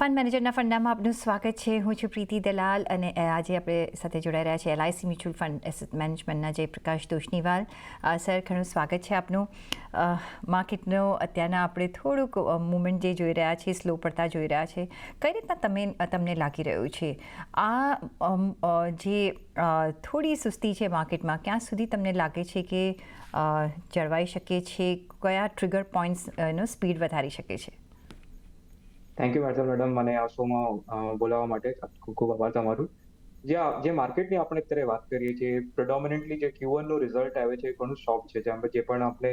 Fund મેનેજરના ફંડામાં આપનું સ્વાગત છે. હું છું પ્રીતિ દલાલ અને આજે આપણે સાથે જોડાઈ રહ્યા છીએ LIC મ્યુચ્યુઅલ ફંડ એસેટ મેનેજમેન્ટના જયપ્રકાશ તોષનીવાલ. સર, ઘણું સ્વાગત છે આપનું. માર્કેટનો અત્યારના આપણે થોડુંક મુવમેન્ટ જે જોઈ રહ્યા છીએ, સ્લો પડતા જોઈ રહ્યા છે, કઈ રીતના તમને લાગી રહ્યું છે આ જે થોડી સુસ્તી છે માર્કેટમાં, ક્યાં સુધી તમને લાગે છે કે જળવાઈ શકે છે? કયા ટ્રિગર પોઈન્ટ્સનો સ્પીડ વધારી શકે છે? થેન્ક યુ મેડમ, મને આ શોમાં બોલાવવા માટે ખૂબ ખૂબ આભાર તમારું. જે માર્કેટની આપણે અત્યારે વાત કરીએ છીએ, પ્રિડોમિનન્ટલી જે Q1 નું રિઝલ્ટ આવે છે, ઘણું સોફ્ટ છે. જેમ જે પણ આપણે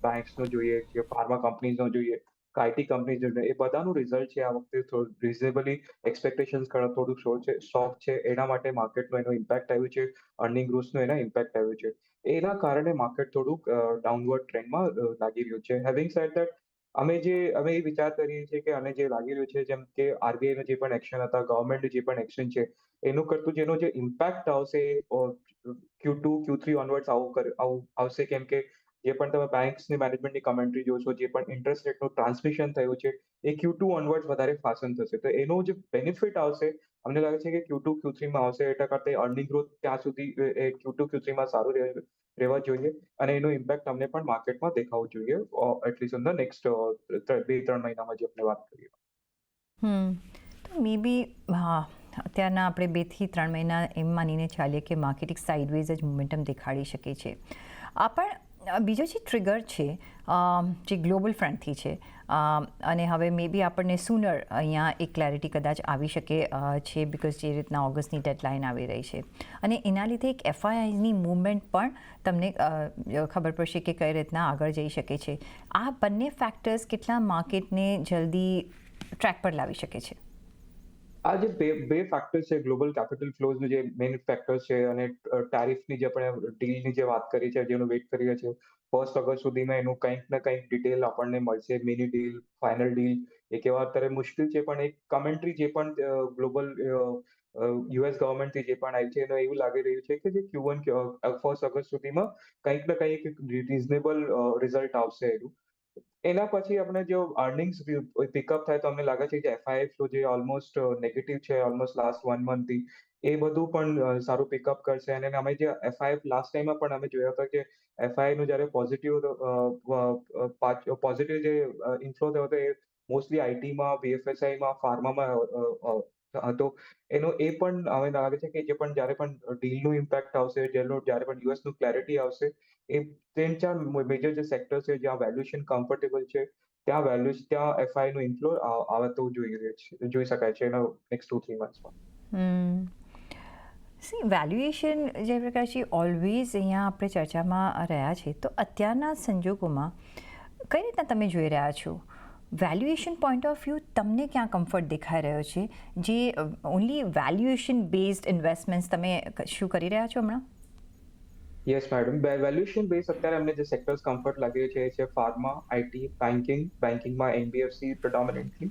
બેંક્સનું જોઈએ કે ફાર્મા કંપનીઝનો જોઈએ કે IT કંપનીઝ જોઈએ, એ બધાનું રિઝલ્ટ છે આ વખતે થોડું રિઝનેબલી એક્સપેક્ટેશન્સ કરતાં થોડુંક સોફ્ટ છે. એના માટે માર્કેટમાં એનો ઇમ્પેક્ટ આવ્યું છે, અર્નિંગ ગ્રોથનો એના ઇમ્પેક્ટ આવ્યું છે. એના કારણે માર્કેટ થોડુંક ડાઉનવર્ડ ટ્રેન્ડમાં લાગી રહ્યું છે. હેવિંગ સેડ ધેટ, અમે એ વિચાર કરીએ છીએ કે અમે જે લાગી રહ્યું છે, જેમ કે RBIના જે પણ એક્શન હતા, ગવર્મેન્ટનું જે પણ એક્શન છે, એનું કરતું જેનો જે ઇમ્પેક્ટ આવશે Q2, Q3 ઓનવર્ડ્સ આવું આવશે. કેમ કે જે પણ તમે બેંક્સની મેનેજમેન્ટની કમેન્ટ્રી જોશો, જે પણ ઇન્ટરેસ્ટ રેટનું ટ્રાન્સમિશન થયું છે, એ Q2 ઓનવર્ડ્સ વધારે ફાસન થશે. તો એનો જે બેનિફિટ આવશે, અમને લાગે છે કે Q2, Q3માં આવશે. એટલા કરતા અર્નિંગ ગ્રોથ ત્યાં સુધી Q2, Q3માં સારું રહેવા જોઈએ અને એનો ઇમ્પેક્ટ અમને પણ માર્કેટમાં દેખાવું જોઈએ, એટલીસ્ટ ઇન ધ નેક્સ્ટ 2-3 મહિનામાં જે આપણે વાત કરીએ. તો મે બી અત્યારના આપણે 2 થી 3 મહિના એમ માનીને ચાલીએ કે માર્કેટ એક સાઇડવેઝ જ મોમેન્ટમ દેખાડી શકે છે. આ પણ બીજો જે ટ્રિગર છે જે ગ્લોબલ ફ્રન્ટથી છે, અને હવે મે બી આપણને સૂનર અહીંયા એક ક્લેરિટી કદાચ આવી શકે છે, બિકોઝ જે રીતના ઓગસ્ટની ડેડલાઇન આવી રહી છે અને એના લીધે એક FIIની મૂવમેન્ટ પણ તમને ખબર પડશે કે કઈ રીતના આગળ જઈ શકે છે. આ બંને ફેક્ટર્સ કેટલા માર્કેટને જલ્દી ટ્રેક પર લાવી શકે છે? આ જે બે ફેક્ટર્સ છે, ગ્લોબલ કેપિટલ ફ્લોઝનું જે મેઇન ફેક્ટર્સ છે અને ટેરિફની જે આપણે ડીલની જે વાત કરી છે, જેનું વેઇટ કરીએ છીએ 1 ઓગસ્ટ સુધીમાં એનું કંઈક ને કંઈક ડિટેલ આપણને મળશે. મિની ડીલ, ફાઇનલ ડીલ એ કહેવા અત્યારે મુશ્કેલ છે, પણ એક કમેન્ટ્રી જે પણ ગ્લોબલ US ગવર્મેન્ટથી જે પણ આવી છે, એનું એવું લાગી રહ્યું છે કે જે Q1 1 ઓગસ્ટ સુધીમાં કંઈક ને કંઈક રિઝનેબલ રિઝલ્ટ આવશે એનું. એના પછી આપણે જો અર્નિંગ્સ પિકઅપ થાય, તો અમને લાગે છે કે FII ફ્લો જે ઓલમોસ્ટ નેગેટિવ છે, ઓલમોસ્ટ લાસ્ટ 1 મંથથી, એ બધું પણ સારું પિકઅપ કરશે. અને અમે જે FII લાસ્ટ ટાઈમમાં પણ અમે જોયા હતા કે FII નું જ્યારે પોઝિટિવ જે ઇન્ફ્લો થયો હતો, એ મોસ્ટલી ITમાં, BFSIમાં, ફાર્મામાં હતો. એનો એ પણ અમે લાગે છે કે જે પણ જ્યારે પણ ડીલનું ઇમ્પેક્ટ આવશે, જ્યારે પણ યુએસનું ક્લેરિટી આવશે, એ 3-4 મેજર જે સેક્ટર છે જ્યાં વેલ્યુએશન કમ્ફર્ટેબલ છે, ત્યાં FII નું ઇન્ફ્લો આવતું જોઈ શકાય છે એના નેક્સ્ટ 2-3 મંથ્સમાં. વેલ્યુએશન જયપ્રકાશજી ઓલવેઝ અહીંયા આપણે ચર્ચામાં રહ્યા છે, તો અત્યારના સંજોગોમાં કઈ રીતના તમે જોઈ રહ્યા છો? વેલ્યુએશન પોઈન્ટ ઓફ વ્યૂ તમને ક્યાં કમ્ફર્ટ દેખાઈ રહ્યો છે? જે ઓનલી વેલ્યુએશન બેઝડ ઇન્વેસ્ટમેન્ટ્સ તમે શું કરી રહ્યા છો હમણાં? યસ મેડમ, વેલ્યુએશન બેઝ અત્યારે અમને જે સેક્ટર્સ કમ્ફર્ટ લાગે છે એ છે ફાર્મા, IT, બેન્કિંગમાં NBFC પ્રિડોમિનન્ટલી,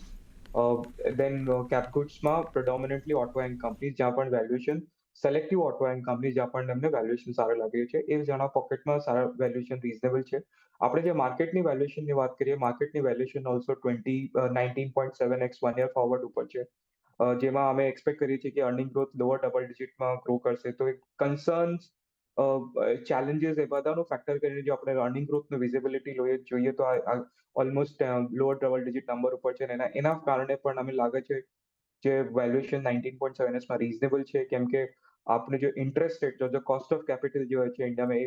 દેન કેપગુડ્સમાં પ્રિડોમિનન્ટલી ઓટો એન્ડ કંપનીઝ, જ્યાં પણ valuation selective auto and companies, જ્યાં પણ અમને વેલ્યુએશન સારું લાગે છે. એ જણા પોકેટમાં સારા વેલ્યુએશન રીઝનેબલ છે. આપણે જે માર્કેટની વેલ્યુએશનની વાત કરીએ, માર્કેટની valuation also 19.7x 1 year forward ઉપર છે, જેમાં અમે એક્સપેક્ટ કરીએ છીએ કે અર્નિંગ ગ્રોથ લોઅર ડબલ ડિજિટમાં ગ્રો કરશે. તો એક કન્સર્ન્સ, ચેલેન્જીસ, એ બધાનું ફેક્ટર કરીને જો આપણે અર્નિંગ ગ્રોથનું વિઝિબિલિટી જોઈએ, તો આ almost lower double digit number ઉપર છે. અને એના કારણે પણ અમને લાગે છે જે વેલ્યુએશન 19.7xમાં રીઝનેબલ છે. કેમ કે આપણે જો ઇન્ટરેસ્ટ રેટ, જો કોસ્ટ ઓફ કેપિટલ જે હોય છે ઇન્ડિયામાં, એ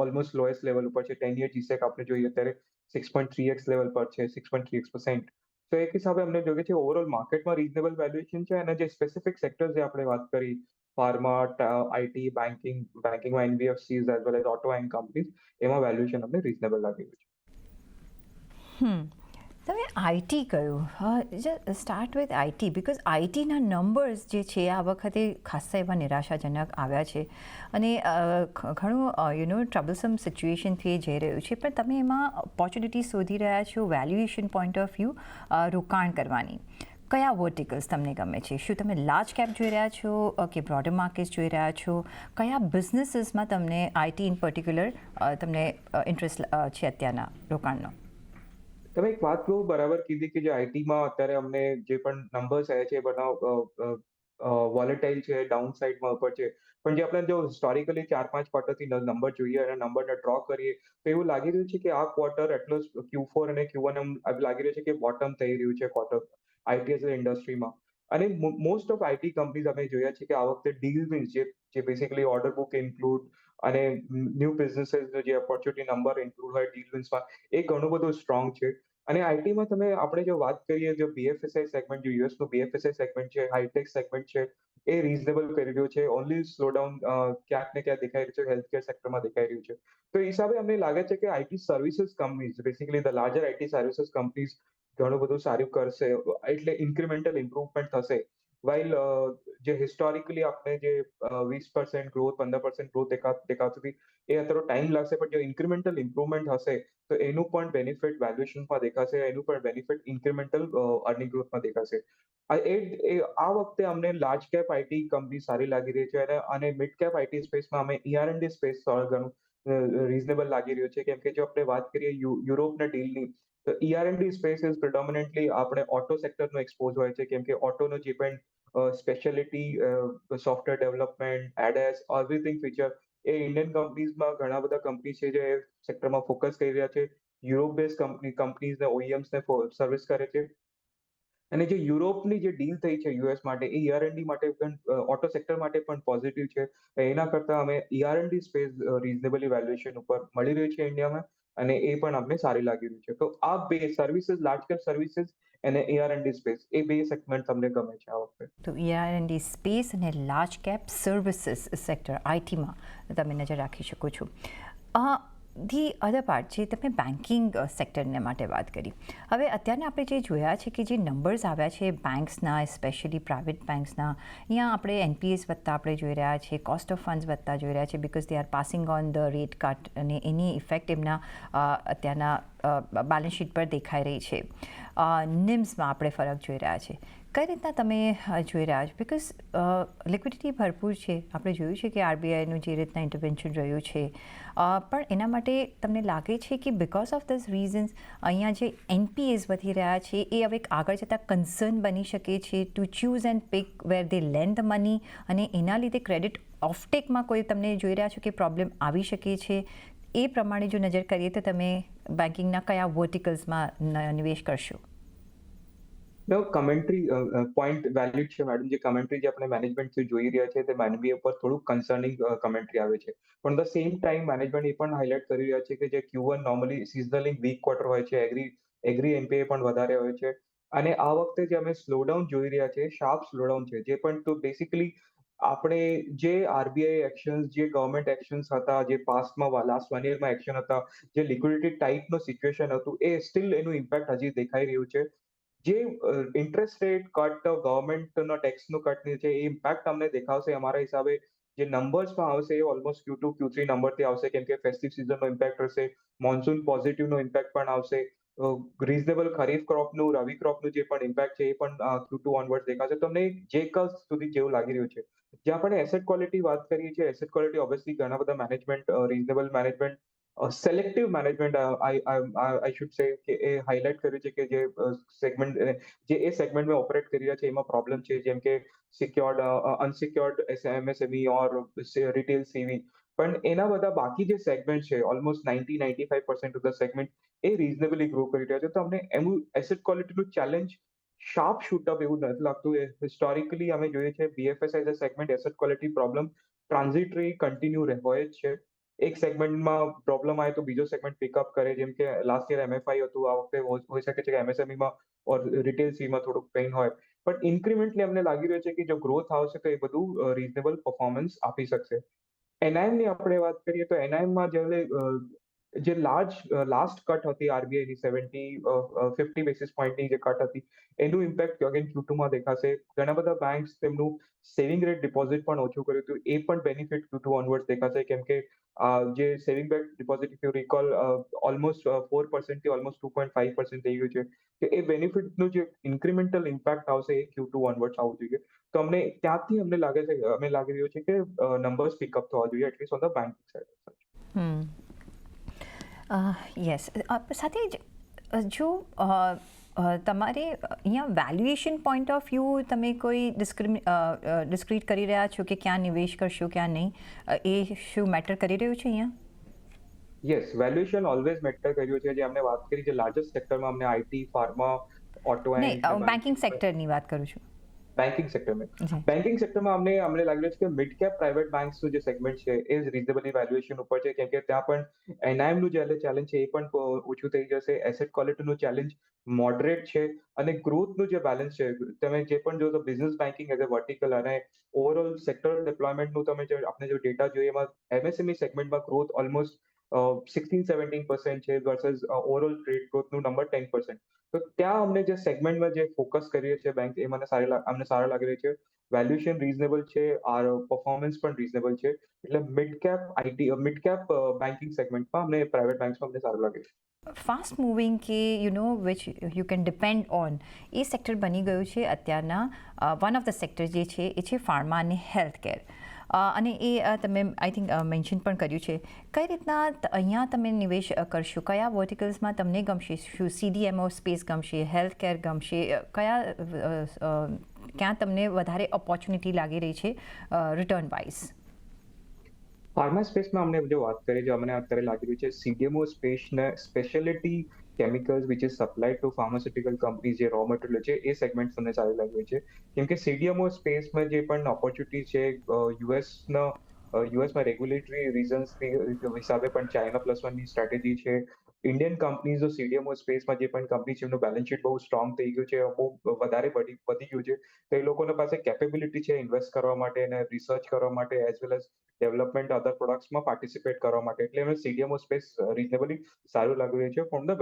ઓલમોસ્ટ લોએસ્ટ લેવલ ઉપર છે. 10 યર GSEC આપણે જોઈએ અત્યારે 6.3x લેવલ પર છે, 6.3x%. તો એક હિસાબે અમને જોઈએ છે ઓવરઓલ માર્કેટમાં રીઝનેબલ વેલ્યુએશન છે. અને જે સ્પેસિફિક સેક્ટર્સ જે આપણે વાત કરી, ફાર્મા, IT, બેન્કિંગમાં NBFCs as well as auto and companies, એમાં વેલ્યુએશન અમને રીઝનેબલ લાગી રહ્યું છે. તમે IT કહ્યું, સ્ટાર્ટ વિથ IT, બિકોઝ ITના નંબર્સ જે છે આ વખતે ખાસ્સા એવા નિરાશાજનક આવ્યા છે અને ઘણું ટ્રબલસમ સિચ્યુએશનથી જઈ રહ્યું છે. પણ તમે એમાં ઓપોર્ચ્યુનિટી શોધી રહ્યા છો વેલ્યુએશન પોઈન્ટ ઓફ વ્યૂ રોકાણ કરવાની. કયા વર્ટિકલ્સ તમને ગમે છે? શું તમે લાર્જ કેપ જોઈ રહ્યા છો કે બ્રોડર માર્કેટ્સ જોઈ રહ્યા છો? કયા બિઝનેસીસમાં તમને IT ઇન પર્ટિક્યુલર તમને ઇન્ટરેસ્ટ છે અત્યારના રોકાણનો? તમે એક વાત બહુ બરાબર કીધી કે જે આઈટીમાં અત્યારે અમને જે પણ નંબર્સ આવ્યા છે એ બધા વોલેટાઇલ છે, ડાઉન સાઇડમાં ઉપર છે. પણ જે આપણે જો હિસ્ટોરિકલી 4-5 ક્વાર્ટરથી નંબર જોઈએ અને નંબરને ડ્રો કરીએ, તો એવું લાગી રહ્યું છે કે આ ક્વાર્ટર એટલો Q4 અને Q1 એમ લાગી રહ્યું છે કે બોટમ થઈ રહ્યું છે ક્વાર્ટર આઈટી એઝ અ ઇન્ડસ્ટ્રીમાં. અને મોસ્ટ ઓફ આઈટી કંપનીઝ અમે જોયા છે કે આ વખતે ડીલ વિન્સ જે બેસિકલી ઓર્ડર બુક ઇન્ક્લુડ અને ન્યૂ બિઝનેસીસનો જે ઓપોર્ચ્યુનિટી નંબર ઇન્ક્લુડ હોય ડીલ વિન્સમાં એ ઘણું બધું સ્ટ્રોંગ છે. અને આઈટીમાં આપણે જો વાત કરીએ જો બીએફએસઆઈ સેગમેન્ટ જે યુએસનું બીએફએસઆઈ સેગમેન્ટ છે, હાઈટેક સેગમેન્ટ છે, એ રીઝનેબલ કરી રહ્યું છે. ઓનલી સ્લોડાઉન ક્યાંક ને ક્યાંક દેખાઈ રહ્યું છે હેલ્થકેર સેક્ટરમાં દેખાઈ રહ્યું છે. તો એ હિસાબે અમને લાગે છે કે IT services companies basically the larger IT services companies ઘણું બધું સારું કરશે એટલે ઇન્ક્રીમેન્ટલ ઇમ્પ્રુવમેન્ટ થશે. વાઇલ જે હિસ્ટોરિકલી આપણે જે 20% ગ્રોથ 15% ગ્રોથ દેખાતું હતી એ થોડો ટાઈમ લાગશે પણ જો ઇન્ક્રીમેન્ટલ ઇમ્પ્રુવમેન્ટ હશે તો એનું પણ બેનિફિટ વેલ્યુએશનમાં દેખાશે, એનું પણ બેનિફિટ ઇન્ક્રીમેન્ટલ અર્નિંગ ગ્રોથમાં દેખાશે. આ વખતે અમને લાર્જ કેપ આઈટી કંપની સારી લાગી રહી છે અને મિડ કેપ આઈટી સ્પેસમાં અમે ER&D સ્પેસ ઘણું રીઝનેબલ લાગી રહ્યું છે કેમ કે જો આપણે વાત કરીએ યુરોપના ડીલની તો ER&D સ્પેસ ઇઝ પ્રિડોમિનન્ટલી આપણે ઓટો સેક્ટરનો એક્સપોઝ હોય છે કેમ કે ઓટોનો જે પણ speciality software development, ADAS, everything feature એ ઇન્ડિયન કંપનીઝમાં ઘણા બધા કંપની છે જે સેક્ટરમાં ફોકસ કરી રહ્યા છે. યુરોપ બેઝ કંપનીઝને ઓઈએમ્સને સર્વિસ કરે છે. અને જે યુરોપની જે ડીલ થઈ છે યુએસ માટે એ ER&D માટે પણ ઓટો સેક્ટર માટે પણ પોઝિટિવ છે. એના કરતા અમે ER&D સ્પેસ રીઝનેબલી વેલ્યુએશન ઉપર મળી રહ્યું છે ઇન્ડિયામાં અને એ પણ અમને સારી લાગી રહ્યું છે. તો આ બે સર્વિસીસ લાર્જ કેપ સર્વિસીસ અને ER&D સ્પેસ એ બે સેગમેન્ટ તમને ગમે છે આ વખતે. તો ER&D સ્પેસ અને લાર્જ કેપ સર્વિસીસ સેક્ટર આઈટીમાં તમે નજર રાખી શકો છો. ધી અધર પાર્ટ છે તમે બેન્કિંગ સેક્ટરને માટે વાત કરી. હવે અત્યારના આપણે જે જોયા છે કે જે નંબર્સ આવ્યા છે બેંક્સના સ્પેશિયલી પ્રાઇવેટ બેંક્સના, અહીંયા આપણે NPAs વધતા આપણે જોઈ રહ્યા છીએ, કોસ્ટ ઓફ ફંડ્સ વધતા જોઈ રહ્યા છે because they are passing on the rate cut અને એની ઇફેક્ટ એમના અત્યારના બેલેન્સ શીટ પર દેખાઈ રહી છે. નિમ્સમાં આપણે ફરક જોઈ રહ્યા છે. કઈ રીતના તમે જોઈ રહ્યા છો બિકોઝ લિક્વિડિટી ભરપૂર છે, આપણે જોયું છે કે RBIનું જે રીતના ઇન્ટરવેન્શન રહ્યું છે, પણ એના માટે તમને લાગે છે કે બિકોઝ ઓફ ધીસ રીઝન્સ અહીંયા જે NPAs વધી રહ્યા છે એ હવે આગળ જતાં કન્સર્ન બની શકે છે to choose and pick where they lend the money અને એના લીધે ક્રેડિટ ઓફટેકમાં કોઈ તમને જોઈ રહ્યા છો કે પ્રોબ્લેમ આવી શકે છે? એ પ્રમાણે જો નજર કરીએ તો તમે બેન્કિંગના કયા વર્ટિકલ્સમાં નિવેશ કરશો? કમેન્ટ્રી પોઈન્ટ વેલિડ છે મેડમ. જે કમેન્ટ્રી જે આપણે મેનેજમેન્ટથી જોઈ રહ્યા છે તે એનબીએ પર થોડુંક કન્સર્નિંગ કમેન્ટ્રી આવે છે. પણ ધ સેમ ટાઈમ મેનેજમેન્ટ એ પણ હાઇલાઇટ કરી રહ્યા છે કે જે Q1 નોર્મલી સિઝનલી વીક ક્વાર્ટર હોય છે, એગ્રી NPA પણ વધારે હોય છે. અને આ વખતે જે અમે સ્લોડાઉન જોઈ રહ્યા છે, શાર્પ સ્લોડાઉન છે, જે પણ તો બેસિકલી આપણે જે આરબીઆઈ એક્શન્સ, જે ગવર્મેન્ટ એક્શન્સ હતા, જે પાસ્ટમાં લાસ્ટ 1 યરમાં એક્શન હતા, જે લિક્વિડિટી ટાઈપનું સિચ્યુએશન હતું, એ સ્ટીલ એનું ઇમ્પેક્ટ હજી દેખાઈ રહ્યું છે. જે ઇન્ટરેસ્ટ રેટ કટ ગવર્મેન્ટનો ટેક્સનું કટ છે એ ઇમ્પેક્ટ અમને દેખાવશે અમારા હિસાબે. જે નંબર્સમાં આવશે એ ઓલમોસ્ટ Q2 Q3 નંબરથી આવશે કેમ કે ફેસ્ટિવ સિઝનનો ઇમ્પેક્ટ હશે, મોન્સૂન પોઝિટિવનો ઇમ્પેક્ટ પણ આવશે, રીઝનેબલ ખરીફ ક્રોપનું, રવિ ક્રોપનું જે પણ ઇમ્પેક્ટ છે એ પણ Q2 ઓનવર્ડ દેખાશે. તમને જે કલ સુધી જેવું લાગી રહ્યું છે. જે આપણે એસેટ ક્વોલિટી વાત કરીએ છીએ, એસેટ ક્વોલિટી ઓબ્વિયસલી ઘણા બધા management, reasonable management, selective management I should say કે એ હાઇલાઇટ કર્યું છે કે જે સેગમેન્ટ જે એ સેગમેન્ટમાં ઓપરેટ કરી રહ્યા છે એમાં પ્રોબ્લેમ છે જેમ કે secured, unsecured MSME or retail CV. પણ એના બધા બાકી જે સેગમેન્ટ છે ઓલમોસ્ટ 90-95% ઓફ ધ સેગમેન્ટ એ રીઝનેબલી ગ્રો કરી રહ્યા છે. તો અમને એનું એસેટ ક્વોલિટીનું ચેલેન્જ શાર્પ શૂટઅપ એવું નથી લાગતું. હિસ્ટોરિકલી અમે જોઈએ છે BFSI as a segment asset quality problem transitory continue હોય જ છે. એક સેગમેન્ટમાં પ્રોબ્લેમ આવે તો બીજો સેગમેન્ટ પિકઅપ કરે, જેમ કે લાસ્ટ યર MFI હતું, આ વખતે હોઈ શકે છે કે MSMEમાં ઓર રિટેલ સીમાં થોડુંક પેઇન હોય. પણ ઇન્ક્રીમેન્ટલી અમને લાગી રહ્યું છે કે જો ગ્રોથ આવશે તો એ બધું રીઝનેબલ પરફોર્મન્સ આપી શકશે. NIMની આપણે વાત કરીએ તો NIMમાં જે લાસ્ટ કટ હતી આરબીઆઈની 50 બેસિસ પોઈન્ટની જે કટ હતી એનું ઇમ્પેક્ટ અગેન Q2માં દેખાશે. ઘણા બધા બેંક્સ તેમનું સેવિંગ રેટ ડિપોઝિટ પણ ઓછું કર્યું હતું, એ પણ બેનિફિટ Q2 ઓનવર્ડ દેખાશે કેમ કે જે saving back deposit if you recall almost 4% થી ઓલમોસ્ટ 2.5% થઈ ગયું છે. કે એ બેનિફિટનું જે ઇન્ક્રીમેન્ટલ ઇમ્પેક્ટ આવશે એ Q2 ઓનવર્ડ્સ આવવું જોઈએ. તો ત્યાંથી અમને લાગી રહ્યું છે કે નંબર્સ પિકઅપ થવા જોઈએ at least on the banking side. Yes સાથે જ જો તમારે અહીંયા વેલ્યુએશન પોઈન્ટ ઓફ વ્યૂ તમે કોઈ ડિસ્ક્રીટ કરી રહ્યા છો કે ક્યાં નિવેશ કરશો ક્યાં નહીં, એ શું મેટર કરી રહ્યું છે અહીંયા? યસ, વેલ્યુએશન ઓલવેઝ મેટર કર્યું છે. જે અમને વાત કરી, જે લાર્જેસ્ટ સેક્ટરમાં અમને આઈટી, ફાર્મા, ઓટો નહીં, બેન્કિંગ સેક્ટરની વાત કરું છું. બેન્કિંગ સેક્ટરમાં જી. બેન્કિંગ સેક્ટરમાં અમને લાગી રહ્યું છે કે મિડ કેપ પ્રાઇવેટ બેંક્સનું જે સેગમેન્ટ છે એ રિઝનેબલી વેલ્યુએશન ઉપર છે, કેમ કે ત્યાં પણ એનઆઈએમનું જે ચેલેન્જ છે એ પણ ઓછું થઈ જશે, એસેટ ક્વોલિટીનું ચેલેન્જ મોડરેટ છે, અને ગ્રોથનું જે બેલેન્સ છે, તમે જે પણ જો તો business banking as a vertical અને ઓવરઓલ સેક્ટર ડિપ્લોયમેન્ટનું તમે આપણે જો ડેટા જોઈએ એમાં એમએસએમઈ સેગમેન્ટમાં ગ્રોથ ઓલમોસ્ટ 16-17% છે વર્સસ ઓવરઓલ ટ્રેડ ગ્રોથનું નંબર 10%. તો ત્યાં અમને જે સેગમેન્ટમાં જે ફોકસ કરીએ છીએ બેંક, એ અમને સારા લાગી રહ્યું છે. વેલ્યુએશન રીઝનેબલ છે, આર પરફોર્મન્સ પણ રીઝનેબલ છે, એટલે મિડ કેપ બેન્કિંગ સેગમેન્ટમાં અમને પ્રાઇવેટ બેંક્સમાં અમને સારું લાગે છે. ફાસ્ટ મૂવિંગ કે which you can depend on, A sector બની ગયું છે અત્યારના. વન ઓફ ધ સેક્ટર જે છે એ છે ફાર્મા અને હેલ્થ કેર, અને એ તમે આઈ થિંક મેન્શન પણ કર્યું છે. કઈ રીતના અહીંયા તમે નિવેશ કરશો, કયા વર્ટિકલ્સમાં તમને ગમશે? શું CDMO સ્પેસ ગમશે, હેલ્થ કેર ગમશે, ક્યાં તમને વધારે ઓપોર્ચ્યુનિટી લાગી રહી છે રિટર્ન વાઇઝ? ફાર્મા સ્પેસમાં અમને જો વાત કરીએ, જો અમને અત્યારે લાગી રહ્યું છે CDMO સ્પેસને speciality chemicals which is supply to pharmaceutical companies, જે રો મટીરિયલ છે એ સેગમેન્ટ તમને સારું લાગ્યું છે, કેમ કે CDMO સ્પેસમાં જે પણ ઓપોર્ચ્યુનિટી છે યુએસમાં રેગ્યુલેટરી રીઝન્સની હિસાબે પણ China+1ની સ્ટ્રેટેજી છે. ઇન્ડિયન કંપનીઝ CDMO સ્પેસમાં જે પણ કંપની છે એમનું બેલેન્સ શીટ બહુ સ્ટ્રોંગ થઈ ગયું છે, બહુ વધારે વધી ગયું છે, તો એ લોકોના પાસે કેપેબિલિટી છે ઇન્વેસ્ટ કરવા માટે અને રિસર્ચ કરવા માટે, એઝ વેલ એઝ ડેવલપમેન્ટ અધર પ્રોડક્ટ્સમાં પાર્ટિસિપેટ કરવા માટે. એટલે એમને CDMO સ્પેસ રીઝનેબલી સારું લાગી રહ્યું છે from the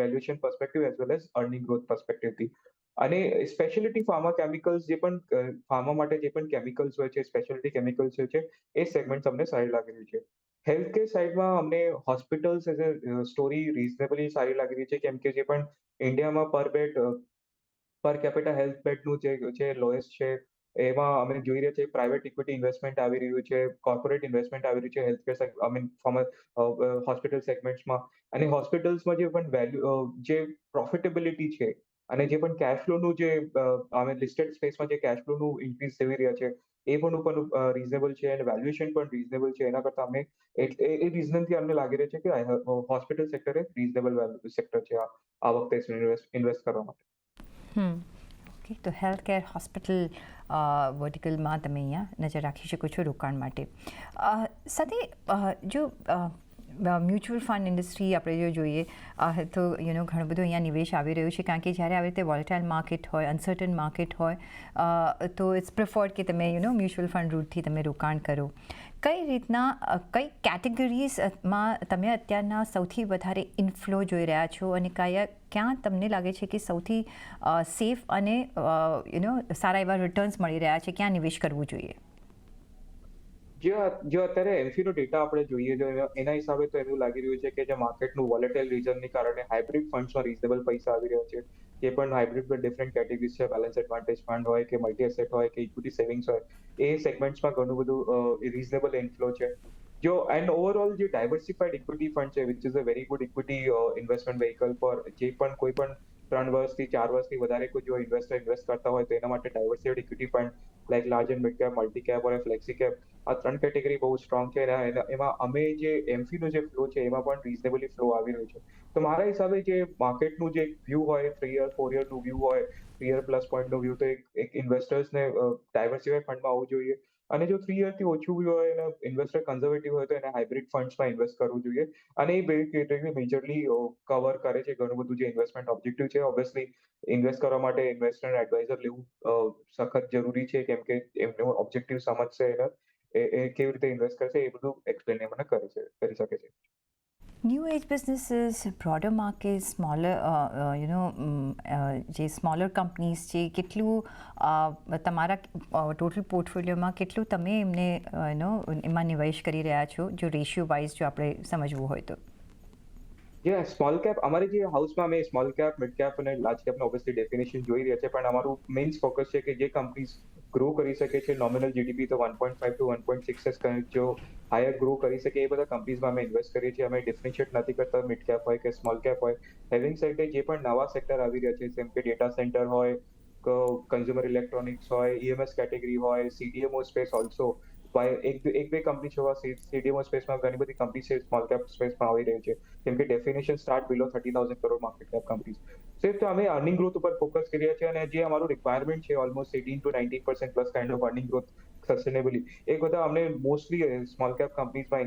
valuation perspective as well as earning growth પર્સપેક્ટિવથી. અને સ્પેશિયાલિટી ફાર્મા કેમિકલ્સ, જે પણ ફાર્મા માટે જે પણ કેમિકલ્સ હોય છે, સ્પેશિયાલિટી કેમિકલ્સ હોય છે, એ સેગમેન્ટ અમને સારી લાગી રહ્યું છે. હેલ્થ કેર સાઇડમાં અમને hospitals as a story reasonably સારી લાગી રહી છે, કેમ કે જે પણ ઇન્ડિયામાં પર કેપિટા હેલ્થ બેડનું જે છે લોએસ્ટ છે, એમાં અમે જોઈ રહ્યા છીએ પ્રાઇવેટ ઇક્વિટી ઇન્વેસ્ટમેન્ટ આવી રહ્યું છે, કોર્પોરેટ ઇન્વેસ્ટમેન્ટ આવી રહ્યું છે healthcare I mean from hospital સેગમેન્ટ્સમાં. અને હોસ્પિટલ્સમાં જે પણ જે પ્રોફિટેબિલિટી છે અને જે પણ કેશ ફ્લોનું જે અમે લિસ્ટેડ સ્પેસમાં જે કેશ ફ્લોનું ઇન્ક્રીઝ થઈ રહ્યા છે, એ પણ ઉપર રીઝનેબલ છે અને વેલ્યુએશન પણ રીઝનેબલ છે. એના કરતાં અમને એ રીઝનથી અમને લાગી રહ્યું છે કે હોસ્પિટલ સેક્ટર એ રીઝનેબલ સેક્ટર છે આ વખતે ઇન્વેસ્ટ કરવા માટે. ઓકે, તો હેલ્થ કેર હોસ્પિટલ વર્ટિકલમાં તમે અહીંયા નજર રાખી શકો છો રોકાણ માટે. સાથે જો મ્યુચ્યુઅલ ફંડ ઇન્ડસ્ટ્રી આપણે જો જોઈએ તો ઘણું બધું અહીંયા નિવેશ આવી રહ્યું છે, કારણ કે જ્યારે આવી રીતે વોલેટાઇલ માર્કેટ હોય, અનસર્ટન માર્કેટ હોય, તો ઇટ્સ પ્રિફર્ડ કે તમે મ્યુચ્યુઅલ ફંડ રૂટથી તમે રોકાણ કરો. કઈ રીતના કઈ કેટેગરીઝમાં તમે અત્યારના સૌથી વધારે ઇનફ્લો જોઈ રહ્યા છો, અને ક્યાં તમને લાગે છે કે સૌથી સેફ અને સારા એવા રિટર્ન્સ મળી રહ્યા છે, ક્યાં નિવેશ કરવું જોઈએ? જો અત્યારે એમફીનો ડેટા આપણે જોઈએ, જો એના હિસાબે તો એવું લાગી રહ્યું છે કે જે માર્કેટનું વોલેટાઇલ રીઝનને કારણે હાઇબ્રિડ ફંડ્સમાં રીઝનેબલ પૈસા આવી રહ્યા છે. જે પણ હાઇબ્રિડ પર ડિફરન્ટ કેટેગરીઝ છે, બેલેન્સ એડવાન્ટેજ ફંડ હોય કે મલ્ટી એસેટ હોય કે ઇક્વિટી સેવિંગ્સ હોય, એ સેગમેન્ટ્સમાં ઘણું બધું રીઝનેબલ ઇનફ્લો છે. જો એન્ડ ઓવરઓલ જે ડાયવર્સિફાઈડ ઇક્વિટી ફંડ છે, which is a very good equity investment vehicle for જે પણ કોઈ પણ 3 વર્ષથી 4 વર્ષથી વધારે કોઈ જો ઇન્વેસ્ટર ઇન્વેસ્ટ કરતા હોય, તો એના માટે diversified equity fund like large and mid cap, multi cap અને ફ્લેક્સી કેપ, આ 3 કેટેગરી બહુ સ્ટ્રોંગ છે. એમાં અમે જે એમફીનો જે ફ્લો છે એમાં પણ રીઝનેબલી ફ્લો આવી રહ્યો છે. તો મારા હિસાબે જે માર્કેટનું જે વ્યૂ હોય, 3 યર 4 યરનું વ્યૂ હોય, 3 યર પ્લસ પોઈન્ટનો વ્યૂ, તો એક ઇન્વેસ્ટર્સને ડાયવર્સિફાઈડ ફંડમાં આવવું જોઈએ. અને જો 3 યરથી ઓછું વ્યૂ હોય અને ઇન્વેસ્ટર કન્ઝર્વેટિવ હોય, તો એને હાઇબ્રિડ ફંડ્સમાં ઇન્વેસ્ટ કરવું જોઈએ. અને એ બે કેટેગરી મેજરલી કવર કરે છે ઘણું બધું જે ઇન્વેસ્ટમેન્ટ ઓબ્જેક્ટિવ છે. ઓબ્વિયસલી ઇન્વેસ્ટ કરવા માટે ઇન્વેસ્ટર એડવાઇઝર લેવું સખત જરૂરી છે, કેમ કે એમનો ઓબ્જેક્ટિવ સમજશે એને, એ કેવી રીતે ઇન્વેસ્ટ કરશે એ બધું એક્સપ્લેન મને કરી શકે છે. New age businesses, broader market, smaller જે સ્મોલર કંપનીઝ છે, કેટલું તમારા ટોટલ પોર્ટફોલિયોમાં કેટલું તમે એમને એમાં નિવેશ કરી રહ્યા છો, જો રેશિયો વાઇઝ જો આપણે સમજવું હોય તો? સ્મોલ કેપ અમારી જે હાઉસમાં અમે સ્મોલ કેપ, મિડ કેપ અને લાર્જ કેપનો ઓબ્વિયસલી ડેફિનેશન જોઈ રહ્યા છે, પણ અમારું મેઇન ફોકસ છે કે જે કંપનીઝ ગ્રો કરી શકે છે નોમિનલ જીડીપી તો 1.5 ટુ 1.6 જો હાયર ગ્રો કરી શકે એ બધા કંપનીઝમાં અમે ઇન્વેસ્ટ કરીએ છીએ. અમે ડિફરન્શિએટ નથી કરતા મિડ કેપ હોય કે સ્મોલ કેપ હોય. હેવિંગ સેડ જે પણ નવા સેક્ટર આવી રહ્યા છે જેમ કે ડેટા સેન્ટર હોય, કન્ઝ્યુમર ઇલેક્ટ્રોનિક્સ હોય, ઈએમએસ કેટેગરી હોય, સીડીએમઓ સ્પેસ ઓલ્સો એક બે કંપની છે સીડીએમઓ સ્પેસમાં ઘણી બધી કંપની છે સ્મોલ કેપ સ્પેસમાં આવી રહી છે. જેમ કે ડેફિનેશન સ્ટાર્ટ બિલો 30,000 કરોડ માર્કેટ કેપ કંપનીઝ. તો અમે અર્નિંગ ગ્રોથ ઉપર ફોકસ કરીએ છીએ અને જે અમારું રિક્વાયરમેન્ટ છે almost 18 to 19% plus kind of earning growth sustainably એ બધા અમને મોસ્ટલી સ્મોલ કેપ કંપનીઝમાં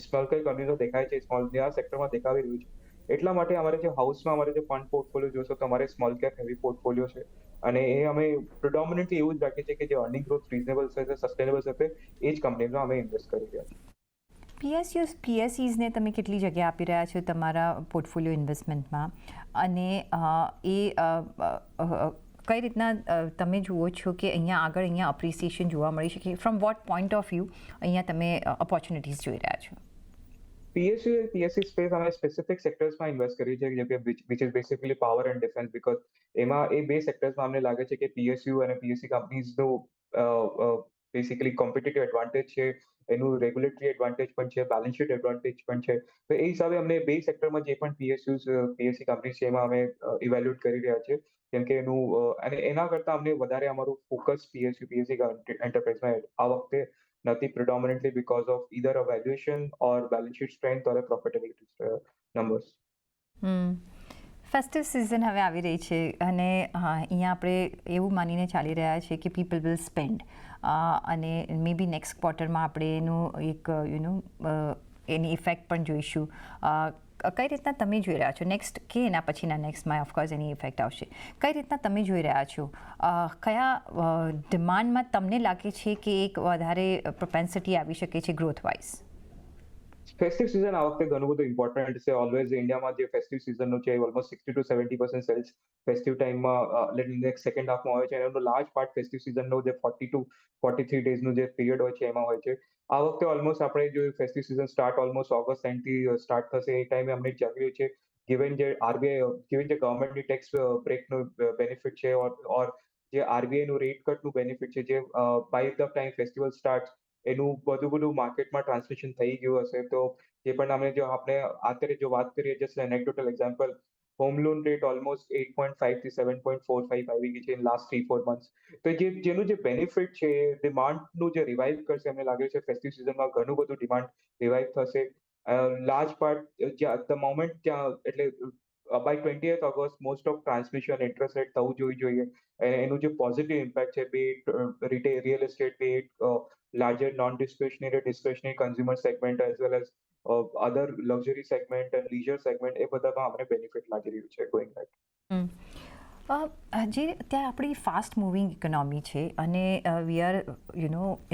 સ્મોલ કેપ કંપનીઝો દેખાય છે, સ્મોલ આ સેક્ટરમાં દેખાવી રહ્યું છે. એટલા માટે અમારે જે હાઉસમાં અમારે જે ફંડ પોર્ટફોલિયો જોશો તો અમારે સ્મોલ કેપ હેવી પોર્ટફોલિયો છે. અને એ અમે પ્રિડોમિનન્ટલી એવું જ રાખીએ છીએ કે જે અર્નિંગ ગ્રોથ રીઝનેબલ છે, સસ્ટેનેબલ છે, એ જ કંપનીમાં અમે ઇન્વેસ્ટ કરી રહ્યા છીએ. પીએસસીઝને તમે કેટલી જગ્યા આપી રહ્યા છો તમારા પોર્ટફોલિયો ઇન્વેસ્ટમેન્ટમાં, અને કઈ રીતના તમે જુઓ છો કે અહીંયા અપ્રિસિએશન જોવા મળી શકે? From what point of view અહીંયા તમે ઓપોર્ચ્યુનિટીઝ જોઈ રહ્યા છો? પીએસસી સ્પેસ અમે સ્પેસિફિક સેક્ટર્સમાં ઇન્વેસ્ટ કરી છે જેમ કે which is basically power and defence because એમાં એ બે સેક્ટર્સમાં અમને લાગે છે કે પીએસયુ અને પીએસસી કંપનીઝનું બેસિકલી કોમ્પિટિટિવ એડવાન્ટેજ છે, એનું રેગ્યુલેટરી એડવાન્ટેજ પણ છે, બેલેન્સ શીટ એડવાન્ટેજ પણ છે. તો એ હિસાબે અમને બે સેક્ટરમાં જે પણ પીએસસી કંપની છે એમાં અમે ઇવેલ્યુએટ કરી રહ્યા છીએ. કેમ કે અને એના કરતાં અમને વધારે અમારું ફોકસ પીએસસી એન્ટરપ્રાઇઝમાં આ વખતે નથી, predominantly because of either a valuation or balance sheet strength or a profitability numbers. Festive season હવે આવી રહી છે અને અહીંયા આપણે એવું માનીને ચાલી રહ્યા છે કે પીપલ વિલ સ્પેન્ડ, અને મે બી નેક્સ્ટ ક્વાર્ટરમાં આપણે એનું એક એની ઇફેક્ટ પણ જોઈશું. કઈ રીતના તમે જોઈ રહ્યા છો નેક્સ્ટ કે એના પછીના નેક્સ્ટમાં ઓફકોર્સ એની ઇફેક્ટ આવશે? કઈ રીતના તમે જોઈ રહ્યા છો? કયા ડિમાન્ડમાં તમને લાગે છે કે એક વધારે પ્રોપેન્સિટી આવી શકે છે ગ્રોથ વાઇઝ? ફેસ્ટિવ સિઝન આ વખતે ઘણું બધું ઇમ્પોર્ટન્ટ છે. ઓલવેઝ ઇન્ડિયામાં જે ફેસ્ટિવ સિઝનનું છે ઓલમોસ્ટ 60 ટુ 70% સેલ્સ ફેસ્ટિવ ટાઈમમાં નેક્સ્ટ સેકન્ડ હાફમાં હોય છે. એનો લાર્જ પાર્ટ ફેસ્ટિવ સિઝનનો જે 40 ટુ 43 ડેઝનું જે પીરિયડ હોય છે એમાં હોય છે. આ વખતે ઓલમોસ્ટ આપણે જો festive season start almost August એન્ડથી સ્ટાર્ટ થશે એ ટાઈમે અમને જાગ્યું છે ગિવન જે ગવર્મેન્ટની ટેક્સ બ્રેકનું બેનિફિટ છે ઓર જે આરબીઆઈનું રેટ કટનું બેનિફિટ છે, જે by the time festival start એનું બધું માર્કેટમાં ટ્રાન્સમિશન થઈ ગયું હશે. તો જે પણ આપણે અત્યારે જો વાત કરીએ just anecdotal example, home loan rate almost 8.5 થી 7.45 આવી ગઈ છે ઇન લાસ્ટ 3-4 મંથ્સ. તો જેનું જે બેનિફિટ છે ડિમાન્ડનું જે રિવાઇવ કરશે, અમને લાગે છે ફેસ્ટિવ સિઝનમાં ઘણું બધું ડિમાન્ડ રિવાઇવ થશે. લાર્જ પાર્ટ ધ મોમેન્ટ ત્યાં એટલે by 20th August most of transmission interest rate થવું જોઈએ. એનું જે પોઝિટિવ ઇમ્પેક્ટ છે બે રિયલ એસ્ટેટ, બે larger non-discretionary consumer segment as well as other luxury segment and leisure segment એ બધામાં આપણે બેનિફિટ લાગી રહ્યું છે going ahead. જે ત્યાં આપણી ફાસ્ટ મૂવિંગ ઇકોનોમી છે અને વી આર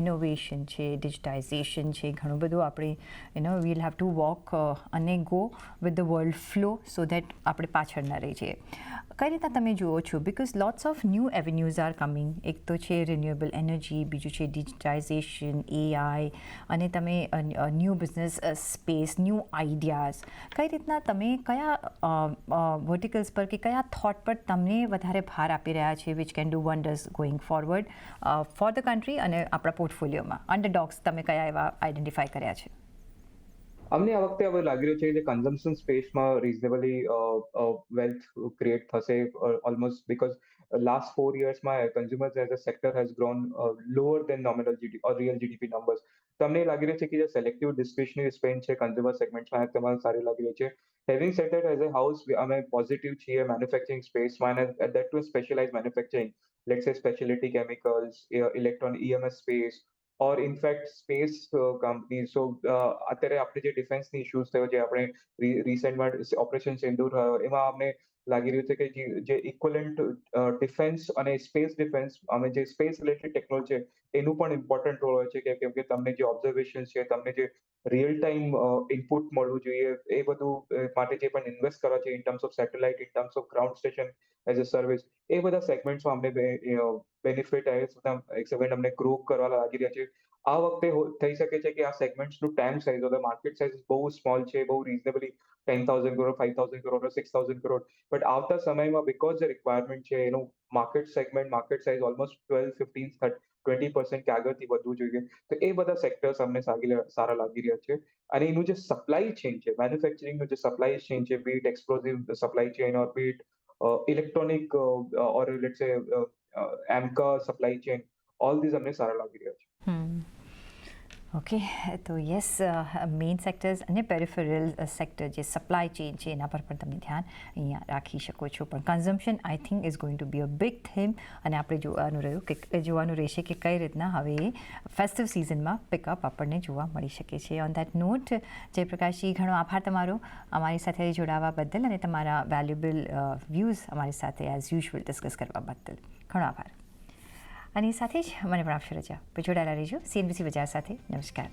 ઇનોવેશન છે, ડિજિટાઇઝેશન છે, ઘણું બધું આપણે વીલ હેવ ટુ વોક અને go with the world flow so that આપણે પાછળ ન રહી જઈએ. કઈ રીતના તમે જુઓ છો? Because lots of new avenues are coming. એક તો છે રિન્યુએબલ એનર્જી, બીજું છે ડિજિટાઇઝેશન, એઆઈ, અને તમે new business space, new ideas. કઈ રીતના તમે કયા વર્ટિકલ્સ પર કે કયા થોટ પર તમને વધારે ભાર આપી રહ્યા છે which can do wonders going forward for the country અને આપણા પોર્ટફોલિયોમાં? અંડરડોગ્સ તમે કયા એવા આઈડેન્ટિફાઈ કર્યા છે? અમને આ વખતે હવે લાગી રહ્યું છે કે કન્ઝમ્પશન સ્પેસમાં રીઝનેબલી વેલ્થ ક્રિએટ થશે ઓલમોસ્ટ બીકોઝ લાસ્ટ 4 yearsમાં consumers as a sector has grown lower than nominal GDP or real GDP numbers. તો અમને લાગી રહ્યું છે કે જે સિલેક્ટિવ ડિસ્ક્રિશનરી સ્પેન્ડ છે કન્ઝ્યુમર સેગમેન્ટમાં તમારે સારી લાગી રહી છે. Having said that as a house અમે પોઝિટિવ છીએ મેન્યુફેક્ચરિંગ સ્પેસમાં અને that too specialize manufacturing, let's say speciality chemicals, electronic EMS space or in fact space company. So અત્યારે આપણે જે ડિફેન્સની ઇશ્યુઝ થયો જે આપણે રિસેન્ટમાં ઓપરેશન સિંદૂર થયો એમાં અમને લાગી રહ્યું છે કે જે ઇક્વલન્ટ ડિફેન્સ અને સ્પેસ ડિફેન્સ અમે જે સ્પેસ રિલેટેડ ટેકનોલોજી છે એનું પણ ઇમ્પોર્ટન્ટ રોલ હોય છે કેમ કે તમને જે ઓબ્ઝર્વેશન છે, તમને જે રિયલ ટાઈમ ઇનપુટ મળવું જોઈએ એ બધું માટે જે પણ ઇન્વેસ્ટ કરવા છે in terms of satellite, in terms of ground station as a service, એ બધા સેગમેન્ટ્સમાં અમને બેનિફિટ એક સેગમેન્ટ અમને ગ્રો કરવા લાગી રહ્યા છે. આ વખતે થઈ શકે છે કે આ સેગમેન્ટ્સનું ટેમ સાઇઝ ઓર માર્કેટ સાઇઝ બહુ સ્મોલ છે, બહુ રિઝનેબલી 10,000 કરોડ, 5,000 કરોડ, 6,000 કરોડ. બટ આવતા સમયમાં બીકોઝ રિક્વાયરમેન્ટ છે એનું market segment, market size almost 12, 15, 20% વધવું જોઈએ. તો એ બધા સેક્ટર્સ અમને સારા લાગી રહ્યા છે. અને એનું જે સપ્લાય ચેઇન છે, મેન્યુફેક્ચરિંગનું જે સપ્લાય ચેઇન છે, bit explosive supply chain or bit electronic or let's સે એમકા સપ્લાય ચેઇન, ઓલ ધીઝ અમને સારા લાગી રહ્યા છે. ઓકે, તો યસ, મેઇન સેક્ટર્સ અને પેરિફેરલ સેક્ટર જે સપ્લાય ચેઇન છે એના પર પણ તમે ધ્યાન અહીંયા રાખી શકો છો. પણ consumption I think is going to be a big theme, અને આપણે જોવાનું રહેશે કે કઈ રીતના હવે ફેસ્ટિવ સિઝનમાં પિકઅપ આપણને જોવા મળી શકે છે. ઓન દેટ નોટ, જયપ્રકાશજી, ઘણો આભાર તમારો અમારી સાથે જોડાવા બદલ અને તમારા વેલ્યુબલ વ્યૂઝ અમારી સાથે એઝ યુઝ્યુઅલ ડિસ્કસ કરવા બદલ. ઘણો આભાર. અને સાથે જ મને પણ આપશો રજા. જોડાયેલા રહેજો CNBC બજાર સાથે. નમસ્કાર.